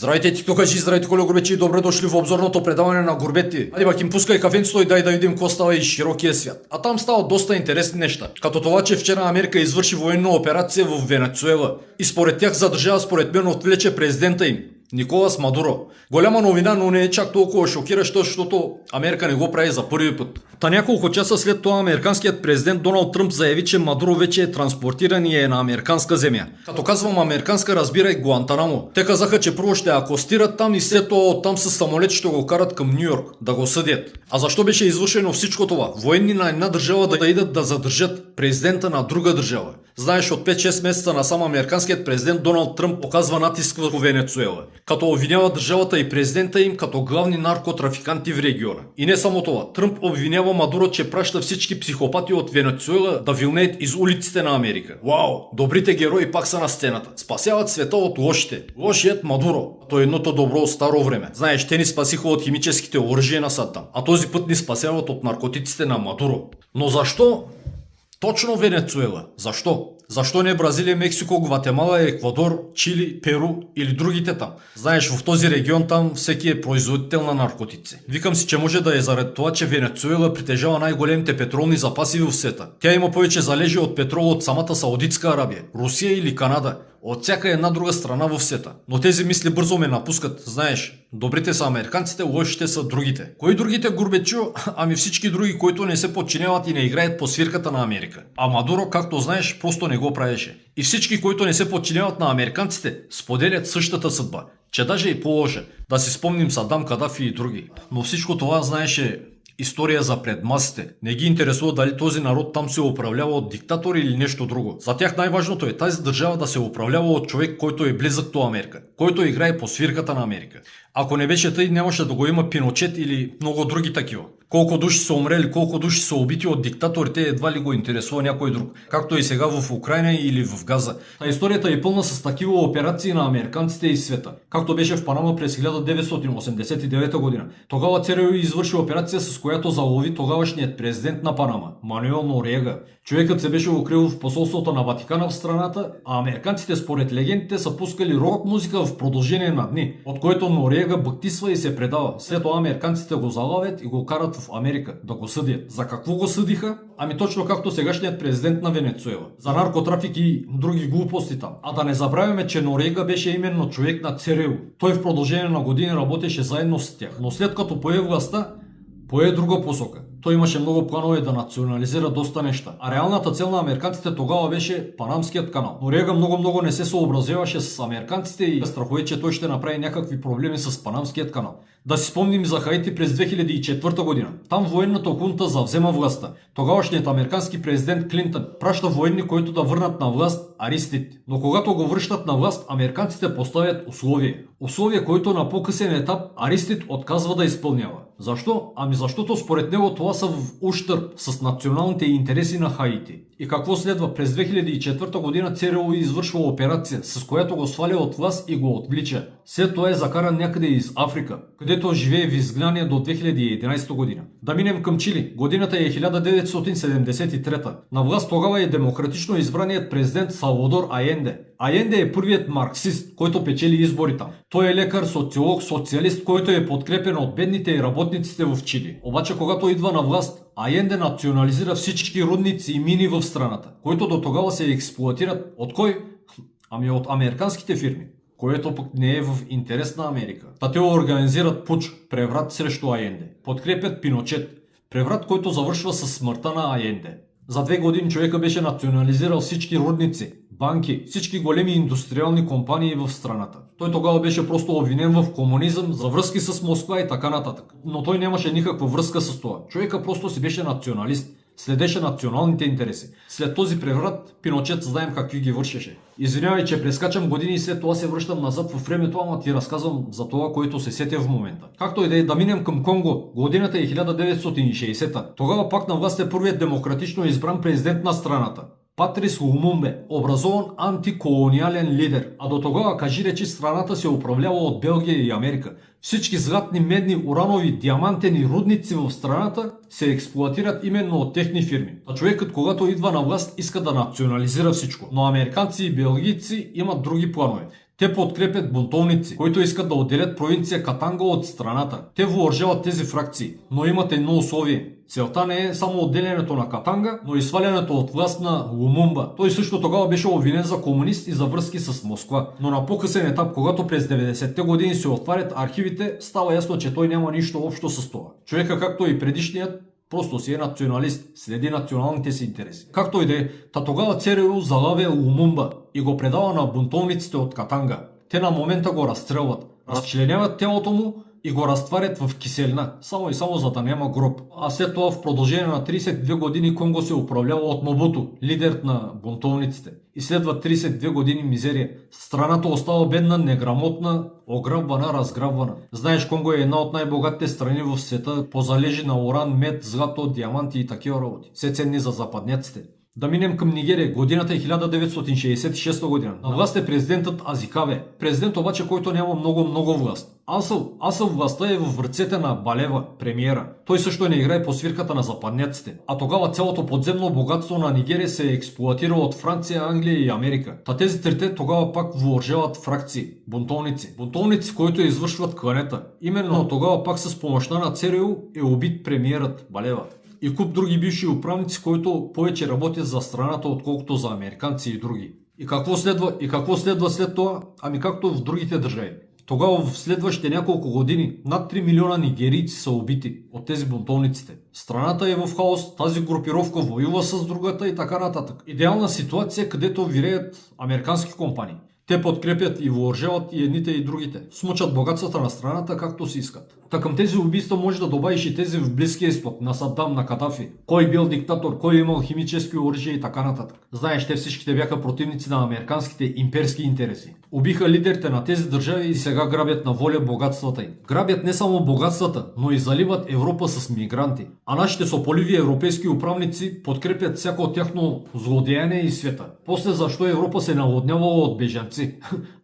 Здравейте, тиктокачи, здравейте, коля горбечи и добре дошли в обзорното предаване на Горбети. Айде бак им пускай кафенцето и дай да видим какво става из широкия свят. А там стават доста интересни неща. Като това, че вчера Америка извърши военна операция в Венецуела и според тях задържава, според мен, отвлече президента им Николас Мадуро. Голяма новина, но не е чак толкова шокираща, защото Америка не го прави за първи път. Та няколко часа след това американският президент Доналд Тръмп заяви, че Мадуро вече е транспортиран и е на американска земя. Като казвам американска, разбирай Гуантанамо. Те казаха, че първо ще акостират там и след това оттам с самолет ще го карат към Ню Йорк, да го съдят. А защо беше извършено всичко това? Военни на една държава да идат да задържат президента на друга държава. Знаеш, от 5-6 месеца насам американският президент Доналд Тръмп показва натиск върху Венецуела, като обвинява държавата и президента им като главни наркотрафиканти в региона. И не само това, Тръмп обвинява Мадуро, че праща всички психопати от Венецуела да вилнеят из улиците на Америка. Вау, добрите герои пак са на сцената. Спасяват света от лошите. Лошият Мадуро. То е едното добро старо време. Знаеш, те ни спасиха от химическите оръжия на Саддам, а този път ни спасяват от наркотиците на Мадуро. Но защо точно Венецуела? Защо? Защо не Бразилия, Мексико, Гватемала, Еквадор, Чили, Перу или другите там? Знаеш, в този регион там всеки е производител на наркотици. Викам си, че може да е заради това, че Венецуела притежава най-големите петролни запаси в света. Тя има повече залежи от петрол от самата Саудитска Арабия, Русия или Канада, от всяка една друга страна в света. Но тези мисли бързо ме напускат. Знаеш, добрите са американците, лошите са другите. Кои другите, Горбечо? Ами всички други, които не се подчиняват и не играят по свирката на Америка. А Мадуро, както знаеш, просто не го правеше. И всички, които не се подчиняват на американците, споделят същата съдба. Че даже и по-лоша. Да си спомним Саддам, Кадафи и други. Но всичко това, знаеше, история за пред масите. Не ги интересува дали този народ там се управлява от диктатор или нещо друго. За тях най-важното е тази държава да се управлява от човек, който е близък до Америка, който играе по свирката на Америка. Ако не беше тъй, нямаше да го има Пиночет или много други такива. Колко души са умрели, колко души са убити от диктаторите, едва ли го интересува някой друг. Както и сега в Украйна или в Газа. А историята е пълна с такива операции на американците из света. Както беше в Панама през 1989 година. Тогава ЦРУ извърши операция, с която залови тогавашният президент на Панама, Мануел Нориега. Човекът се беше укрил в посолството на Ватикана в страната, а американците според легендите са пускали рок музика в продължение на дни, от който Нориега бактисва и се предава. След това американците го залавят и го карат в Америка да го съдят. За какво го съдиха? Ами точно както сегашният президент на Венецуела. За наркотрафик и други глупости там. А да не забравяме, че Нориега беше именно човек на ЦРУ. Той в продължение на години работеше заедно с тях. Но след като пое властта, пое друга посока. Той имаше много планове да национализира доста неща. А реалната цел на американците тогава беше Панамският канал. Нориега много не се съобразяваше с американците и страхове, че той ще направи някакви проблеми с Панамският канал. Да си спомним за Хаити през 2004 година. Там военната хунта завзема властта. Тогавашният американски президент Клинтън праща военни, които да върнат на власт Аристид. Но когато го връщат на власт, американците поставят условие. Условие, което на по-късен етап Аристид отказва да изпълнява. Защо? Ами защото според него това са в ущърб с националните интереси на Хаити. И какво следва? През 2004 година ЦРУ извършва операция, с която го сваля от власт и го отвлича. След това е закаран някъде из Африка, където живее в изгнание до 2011 година. Да минем към Чили. Годината е 1973. На власт тогава е демократично избраният президент Салвадор Аенде. Аенде е първият марксист, който печели избори там. Той е лекар, социолог, социалист, който е подкрепен от бедните и работниците в Чили. Обаче когато идва на власт, Аенде национализира всички рудници и мини в страната, които до тогава се експлоатират от кой? Ами от американските фирми, което пък не е в интерес на Америка. Та те организират пуч, преврат срещу Аенде. Подкрепят Пиночет, преврат, който завършва с смъртта на Аенде. За 2 години човека беше национализирал всички рудници, банки, всички големи индустриални компании в страната. Той тогава беше просто обвинен в комунизъм, за връзки с Москва и така нататък. Но той нямаше никаква връзка с това. Човека просто си беше националист. Следеше националните интереси. След този преврат, Пиночет знаем какви ги вършеше. Извинявай, че прескачам години и след това се връщам назад в времето, ама ти разказвам за това, което се сетя в момента. Както и да е, да минем към Конго. Годината е 1960-та. Тогава пак на власт е първият демократично избран президент на страната. Патрис Лумумбе, образован антиколониален лидер, а до тогава кажи речи страната се управлява от Белгия и Америка. Всички златни, медни, уранови, диамантени рудници в страната се експлоатират именно от техни фирми. А човекът, когато идва на власт, иска да национализира всичко. Но американци и белгийци имат други планове. Те подкрепят бунтовници, които искат да отделят провинция Катанга от страната. Те въоръжават тези фракции, но имат едно условие. Целта не е само отделянето на Катанга, но и свалянето от власт на Лумумба. Той също тогава беше обвинен за комунист и за връзки с Москва. Но на по-късен етап, когато през 90-те години се отварят архивите, става ясно, че той няма нищо общо с това. Човека, както и предишният, просто си е националист, следи националните си интереси. Както и да е, тогава ЦРУ залавя Лумумба и го предава на бунтовниците от Катанга. Те на момента го разстрелват, разчленяват тялото му и го разтварят в киселина, само и само за да няма гроб. А след това в продължение на 32 години Конго се управлява от Мобуто, лидер на бунтовниците. И следват 32 години мизерия. Страната остава бедна, неграмотна, ограбвана, разграбвана. Знаеш, Конго е една от най-богатите страни в света по залежи на уран, мед, злато, диаманти и такива работи. Все ценни за западняците. Да минем към Нигерия. Годината е 1966 година. На власт е президентът Азикаве. Президент обаче, който няма много власт. Асъл властта е в ръцете на Балева, премиера. Той също не играе по свирката на западняците. А тогава цялото подземно богатство на Нигерия се експлоатира от Франция, Англия и Америка. Та тези трите тогава пак въоръжават фракции, бунтовници. Бунтовници, които извършват кланета. Именно тогава пак с помощта на ЦРУ е убит премиерът Балева. И куп други бивши управници, които повече работят за страната, отколкото за американци и други. И какво следва след това? Ами както в другите държави. Тогава в следващите няколко години над 3 милиона нигерийци са убити от тези бунтовниците. Страната е в хаос, тази групировка воюва с другата и така нататък. Идеална ситуация, където виреят американски компании. Те подкрепят и въоръжават и едните и другите. Смучат богатствата на страната както си искат. Та към тези убийства може да добавиш и тези в Близкия изток, на Саддам, на Кадафи. Кой бил диктатор, кой имал химически оръжия и така нататък. Знаеш, те всичките бяха противници на американските имперски интереси. Убиха лидерите на тези държави и сега грабят на воля богатствата им. Грабят не само богатствата, но и заливат Европа с мигранти. А нашите сополиви европейски управници подкрепят всяко тяхно злодеяние и света. После защо Европа се наводнявала от бежанци?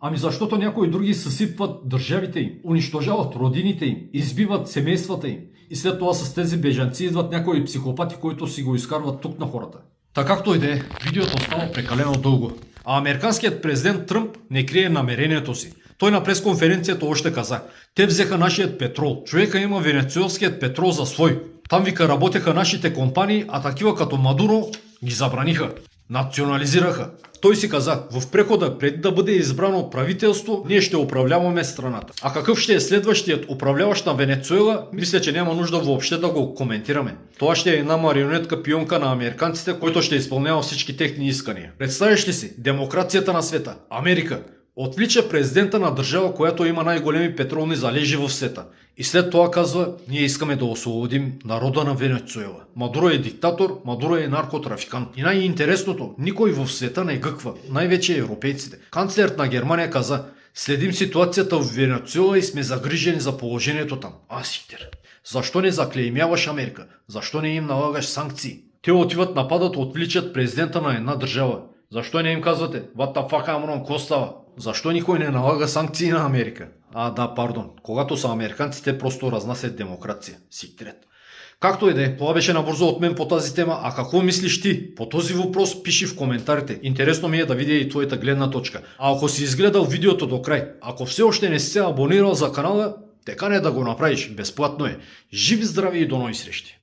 Ами защото някои други съсипват държавите им, унищожават родините им, избиват семействата им. И след това с тези бежанци идват някои психопати, които си го изкарват тук на хората. Така както и да е, видеото става прекалено дълго. А американският президент Тръмп не крие намерението си. Той на пресконференцията още каза: те взеха нашият петрол. Човека има венецуелският петрол за свой. Там вика работеха нашите компании, а такива като Мадуро ги забраниха. Национализираха. Той си каза: в прехода, преди да бъде избрано правителство, ние ще управляваме страната. А какъв ще е следващият управляващ на Венецуела, мисля, че няма нужда въобще да го коментираме. Това ще е една марионетка пионка на американците, който ще изпълнява всички техни искания. Представяш ли си демокрацията на света? Америка отвлича президента на държава, която има най-големи петролни залежи в света. И след това казва: ние искаме да освободим народа на Венецуела. Мадуро е диктатор, Мадуро е наркотрафикант. И най-интересното, никой в света не гъква, най-вече европейците. Канцлерът на Германия каза: следим ситуацията в Венецуела и сме загрижени за положението там. Хитлер, защо не заклеймяваш Америка? Защо не им налагаш санкции? Те отиват, нападат, отвличат президента на една държава. Защо не им казвате: what the fuck, Амрон, какво става? Защо никой не налага санкции на Америка? Когато са американци, те просто разнасят демокрация. Сиктрет. Както и да е, това беше набързо от мен по тази тема. А какво мислиш ти по този въпрос, пиши в коментарите. Интересно ми е да видя и твоята гледна точка. А ако си изгледал видеото до край, ако все още не си се абонирал за канала, те каня да го направиш. Безплатно е. Живи, здрави и до нови срещи!